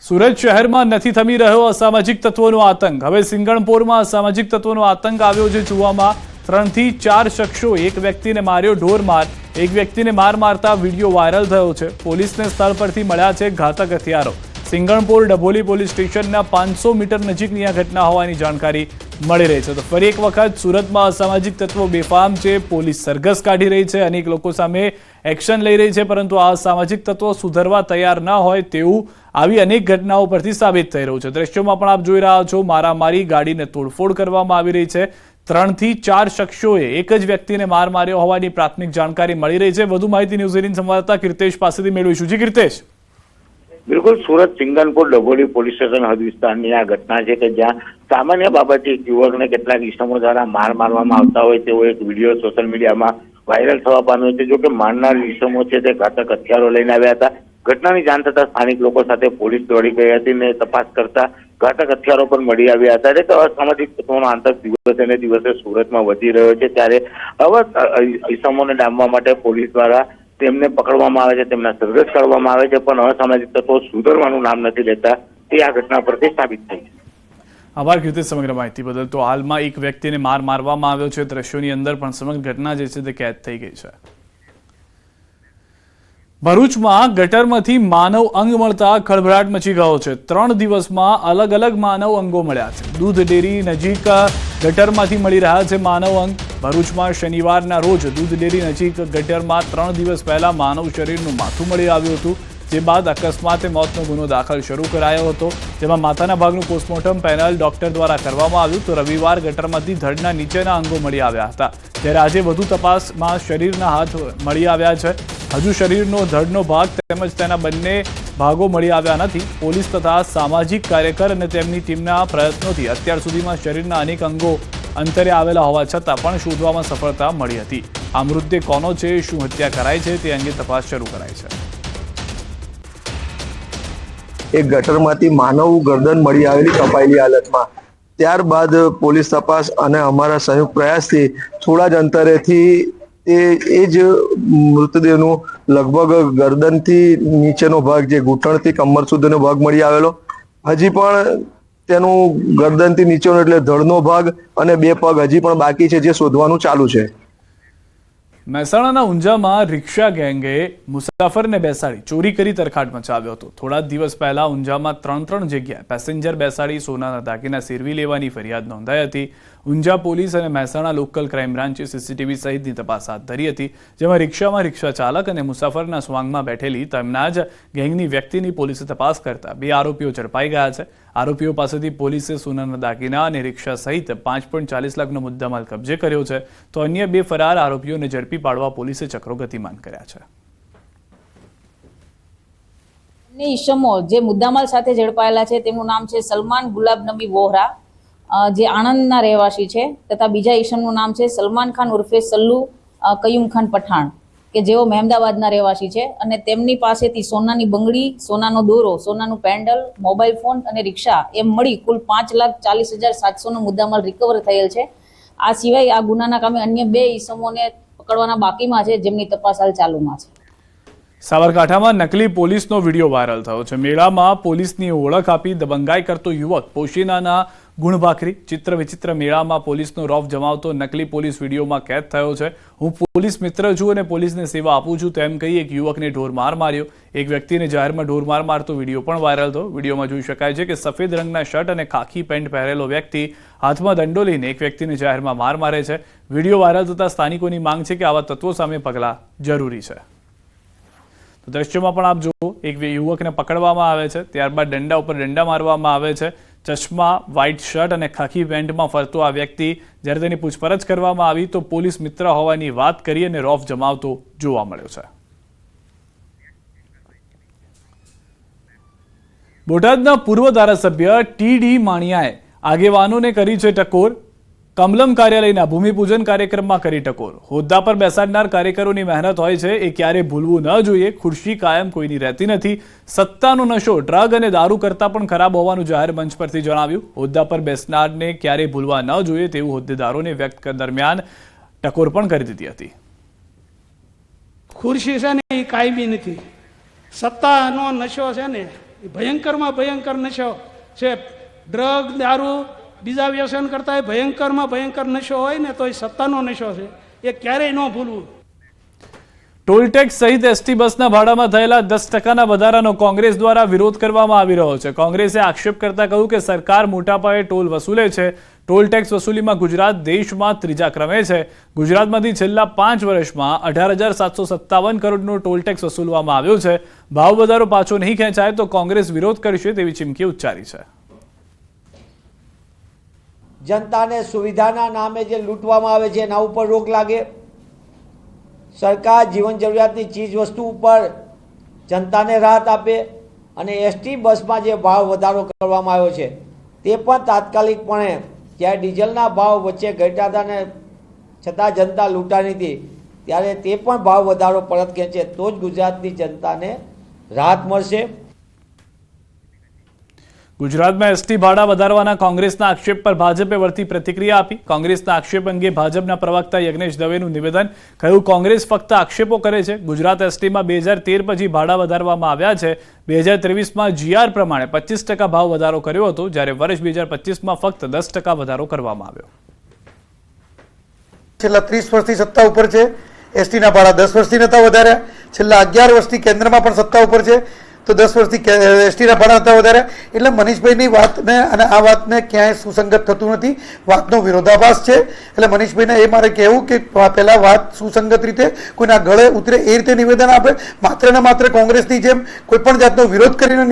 સુરત શહેરમાં નથી થમી રહ્યો અસામાજિક તત્વોનો આતંક। હવે સિંગણપોરમાં અસામાજિક તત્વોનો આતંક આવ્યો છે જોવામાં। 3 થી 4 શખ્સો એક વ્યક્તિને માર્યો ઢોરમાર। એક વ્યક્તિને માર મારતા વિડીયો વાયરલ થયો છે। પોલીસને સ્થળ પરથી મળ્યા છે ઘાતક હથિયારો। સિંગણપોર ડભોલી પોલીસ સ્ટેશનના 500 મીટર નજીકની આ ઘટના હોવાની જાણકારી મળી રહી છે। તો ફરી એક વખત સુરતમાં અસામાજિક તત્વો બેફામ છે। પોલીસ સરઘસ કાઢી રહી છે, અનેક લોકો સામે એક્શન લઈ રહી છે, પરંતુ આ અસામાજિક તત્વો સુધરવા તૈયાર ન હોય તેવું આવી અનેક ઘટનાઓ પરથી સાબિત થઈ રહ્યું છે। દ્રશ્યોમાં પણ આપ જોઈ રહ્યા છો, મારામારી, ગાડીને તોડફોડ કરવામાં આવી રહી છે। 3 થી 4 શખ્સોએ એક જ વ્યક્તિને માર માર્યો હોવાની પ્રાથમિક જાણકારી મળી રહી છે। વધુ માહિતી ન્યૂઝ 18 સંવાદદાતા કીર્તેશ પાસેથી મેળવીશું। જી કીર્તેશ। બિલકુલ, સુરત સિંગણપોર ડભોલી પોલીસ સ્ટેશન હદ વિસ્તારની આ ઘટના છે કે જ્યાં સામાન્ય બાબતે એક યુવકને કેટલાક ઇસમો દ્વારા માર મારવામાં આવતા હોય તેવો એક વિડીયો સોશિયલ મીડિયામાં વાયરલ થવા પામ્યો છે। જો કે મારનાર ઇસમો છે તે ઘાતક હથિયારો લઈને આવ્યા હતા। ઘટનાની જાણ થતા સ્થાનિક લોકો સાથે પોલીસ દોડી ગઈ હતી ને તપાસ કરતા ઘાતક હથિયારો પણ મળી આવ્યા હતા। એટલે અસામાજિક તત્વોનો આતંક દિવસે ને દિવસે સુરતમાં વધી રહ્યો છે। ત્યારે હવે ઇસમોને ડામવા માટે પોલીસ દ્વારા તેમને પકડવામાં આવે છે, તેમના સરઘસ કાઢવામાં આવે છે, પણ અસામાજિક તત્વો સુધરવાનું નામ નથી લેતા। તે આ ઘટના પરથી સાબિત થઈ છે। આભાર કીર્તેશ સમગ્ર માહિતી બદલ। તો હાલમાં એક વ્યક્તિને માર મારવામાં આવ્યો છે। દ્રશ્યોની અંદર પણ સમગ્ર ઘટના જે છે તે કેદ થઈ ગઈ છે। ભરૂચમાં ગટરમાંથી માનવ અંગ મળતા ખળભળાટ મચી ગયો છે। 3 દિવસમાં અલગ અલગ માનવ અંગો મળ્યા છે। દૂધ ડેરી નજીક ગટરમાંથી મળી રહ્યા છે માનવ અંગ। ભરૂચમાં શનિવારના રોજ દૂધ ડેરી નજીક ગટરમાં 3 દિવસ પહેલા માનવ શરીરનું માથું મળી આવ્યું હતું, જે બાદ અકસ્માતે મોતનો ગુનો દાખલ શરૂ કરાયો હતો, જેમાં માથાના ભાગનું પોસ્ટમોર્ટમ પેનલ ડોક્ટર દ્વારા કરવામાં આવ્યું। તો રવિવાર ગટરમાંથી ધડના નીચેના અંગો મળી આવ્યા હતા, જ્યારે આજે વધુ તપાસમાં શરીરના હાથ મળી આવ્યા છે। હજુ શરીરનો ધડનો ભાગ તેમજ તેના બંને ભાગો મળી આવ્યા નથી। પોલીસ તથા સામાજિક કાર્યકર અને તેમની ટીમના પ્રયત્નોથી અત્યાર સુધીમાં શરીરના અનેક અંગો અંતરે આવેલા હોવા છતાં પણ શોધવામાં સફળતા મળી હતી। આ મૃતદેહ કોનો છે, શું હત્યા કરાઈ છે, તે અંગે તપાસ શરૂ કરાઈ છે। એક ગટરમાંથી માનવ ગરદન મળી આવેલી કપાયેલી હાલતમાં। ત્યારબાદ પોલીસ તપાસ અને અમારા સંયુક્ત પ્રયાસથી થોડા જ અંતરેથી એ જ મૃતદેહનું લગભગ ગરદનથી નીચેનો ભાગ, જે ઘૂંટણથી કમર સુધીનો ભાગ મળી આવેલો। હજી પણ તેનું ગરદનથી નીચેનો એટલે ધડનો ભાગ અને 2 પગ હજી પણ બાકી છે, જે શોધવાનું ચાલુ છે। મહેસાણાના ઊંઝામાં રિક્ષા ગેંગે મુસાફરને બેસાડી ચોરી કરી તરખાટ મચાવ્યો હતો। થોડા દિવસ પહેલા ઊંઝામાં 3 જગ્યાએ પેસેન્જર બેસાડી સોનાના દાગીના સેરવી લેવાની ફરિયાદ નોંધાઈ હતી। ઊંઝા પોલીસ અને મહેસાણા લોકલ ક્રાઇમ બ્રાન્ચે સીસીટીવી સહિતની તપાસ હાથ ધરી હતી, જેમાં રિક્ષામાં રિક્ષા ચાલક અને મુસાફરના સ્વાંગમાં બેઠેલી તેમના જ ગેંગની વ્યક્તિની પોલીસે તપાસ કરતા 2 આરોપીઓ ઝડપાઈ ગયા છે। આરોપીઓ પાસેથી પોલીસે સોનાના દાગીના અને રિક્ષા સહિત 5.40 લાખનો મુદ્દામાલ કબજે કર્યો છે। તો અન્ય 2 ફરાર આરોપીઓને ઝડપી પાડવા પોલીસે ચક્રો ગતિમાન કર્યા છે। ઈસમો જે મુદ્દામાલ સાથે ઝડપાયેલા છે તેમનું નામ છે સલમાન ગુલાબ નબી વોહરા, જે આણંદના રહેવાસી છે, તથા બીજા ઈસમનું નામ છે સલમાન ખાન ઉર્ફે સલ્લુ કયુમ ખાન પઠાણ, કે જેઓ મહેમદાવાદના રહેવાસી છે। અને તેમની પાસેથી સોનાની બંગડી, સોનાનો દોરો, સોનાનું પેન્ડલ, મોબાઈલ ફોન અને રિક્ષા એમ મળી કુલ 5,40,700નો મુદ્દામાલ રિકવર થયેલ છે। આ સિવાય આ ગુનાના કામે અન્ય 2 ઈસમોને પકડવાના બાકીમાં છે, જેમની તપાસ હાલ ચાલુમાં છે। સાબરકાંઠામાં નકલી પોલીસનો વિડીયો વાયરલ થયો છે। મેળામાં પોલીસની ઓળખ આપી દબંગાઈ કરતો યુવક પોશીનાના ગુણભાખરી ચિત્ર વિચિત્ર મેળામાં પોલીસનો રોફ જમાવતો નકલી પોલીસ વિડીયોમાં કેદ થયો છે। હું પોલીસ મિત્ર છું અને પોલીસને સેવા આપું છું તેમ કહી એક યુવકને ઢોરમાર માર્યો। એક વ્યક્તિને જાહેરમાં ઢોરમાર મારતો વિડીયો પણ વાયરલ થયો। વિડીયોમાં જોઈ શકાય છે કે સફેદ રંગના શર્ટ અને ખાખી પેન્ટ પહેરેલો વ્યક્તિ હાથમાં દંડો લઈને એક વ્યક્તિને જાહેરમાં માર મારે છે। વિડીયો વાયરલ થતા સ્થાનિકોની માંગ છે કે આવા તત્વો સામે પગલાં જરૂરી છે। તો દ્રશ્યોમાં પણ આપ જુઓ, એક યુવકને પકડવામાં આવે છે, ત્યારબાદ દંડા ઉપર દંડા મારવામાં આવે છે। ચશ્મા, વ્હાઇટ શર્ટ અને ખાખી પેન્ટમાં ફરતો આ વ્યક્તિ જ્યારે તેની પૂછપરછ કરવામાં આવી તો પોલીસ મિત્ર હોવાની વાત કરી અને રોફ જમાવતો જોવા મળ્યો છે। બોટાદના પૂર્વ ધારાસભ્ય ટી.ડી. માણિયાએ આગેવાનોને કરી છે ટકોર। કમલમ કાર્યાલયના ભૂમિપૂજન કાર્યક્રમમાં કરી ટકોર। હોદ્દા પર બેસાડનાર કાર્યકરોની મહેનત હોય છે, એ ક્યારે ભૂલવું ન જોઈએ। ખુરશી કાયમ કોઈની રહેતી નથી। સત્તાનો નશો ડ્રગ અને દારૂ કરતાં પણ ખરાબ હોવાનું જાહેર મંચ પરથી જણાવ્યું। હોદ્દા પર બેસનારને ક્યારે ભૂલવા ન જોઈએ તેવું હોદ્દેદારોને વ્યક્ત દરમિયાન ટકોર પણ કરી દીધી હતી। ખુરશી છે ને એ કાયમી નથી, સત્તાનો નશો છે ને એ ભયંકરમાં ભયંકર નશો છે. ડ્રગ, દારૂ, બીજા વ્યસન કરતાં એ ભયંકરમાં ભયંકર નશો હોય ને તો એ સત્તાનો નશો છે, એ ક્યારેય ન ભૂલવું. ટોલટેક્સ સહિત એસટી બસના ભાડામાં થયેલા 10% વધારાનો કોંગ્રેસ દ્વારા વિરોધ કરવામાં આવી રહ્યો છે. કોંગ્રેસે આક્ષેપ કરતા કહ્યું કે સરકાર મોટા પાયે ટોલ વસૂલે છે. ટોલટેક્સ વસૂલીમાં ગુજરાત દેશમાં 3જા ક્રમે છે. ગુજરાતમાંથી છેલ્લા 5 વર્ષમાં 18,757 કરોડનો ટોલટેક્સ વસૂલવામાં આવ્યો છે. ભાવ વધારો પાછો નહીં ખેંચાય તો કોંગ્રેસ વિરોધ કરશે તેવી ચીમકી ઉચ્ચારી છે. જનતાને સુવિધાના નામે જે લૂંટવામાં આવે છે એના ઉપર રોક લાગે. સરકાર જીવન જરૂરિયાતની ચીજ વસ્તુ ઉપર જનતાને રાહત આપે અને એસટી બસમાં જે ભાવ વધારો કરવામાં આવ્યો છે તે પણ તાત્કાલિકપણે જ્યારે ડીઝલના ભાવ વચ્ચે ઘટ્યા હતા ને છતાં જનતા લૂંટાણી હતી ત્યારે તે પણ ભાવ વધારો પરત ખેંચે તો જ ગુજરાતની જનતાને રાહત મળશે. ગુજરાતમાં એસટી ભાડા વધારવાના કોંગ્રેસના આક્ષેપ પર ભાજપે વળતી પ્રતિક્રિયા આપી. કોંગ્રેસના આક્ષેપ અંગે ભાજપના પ્રવક્તા યજ્ઞેશ દવેનું નિવેદન. કહ્યું, કોંગ્રેસ ફક્ત આક્ષેપો કરે છે. ગુજરાત એસટીમાં 2013 પછી ભાડા વધારવામાં આવ્યા છે. 2023માં જીઆર પ્રમાણે 25% ભાવ વધારો કર્યો હતો, જ્યારે વર્ષ 2025માં ફક્ત 10% વધારો કરવામાં આવ્યો. છેલ્લા 30 વર્ષથી સત્તા ઉપર છે. એસટીના ભાડા 10 વર્ષથી નતા વધાર્યા. છેલ્લા 11 વર્ષથી કેન્દ્રમાં પણ સત્તા ઉપર છે તો 10 વર્ષથી એસટીના ભાડા નતા વધાર્યા. એટલે મનીષભાઈની વાતને અને આ વાતને ક્યાંય સુસંગત થતું નથી. વાતનો વિરોધાભાસ છે. એટલે મનીષભાઈને એ મારે કહેવું કે પહેલા વાત સુસંગત રીતે કોઈના ગળે ઉતરે એ રીતે નિવેદન આપે. માત્ર ને માત્ર કોંગ્રેસની જેમ કોઈ પણ જાતનો વિરોધ કરીને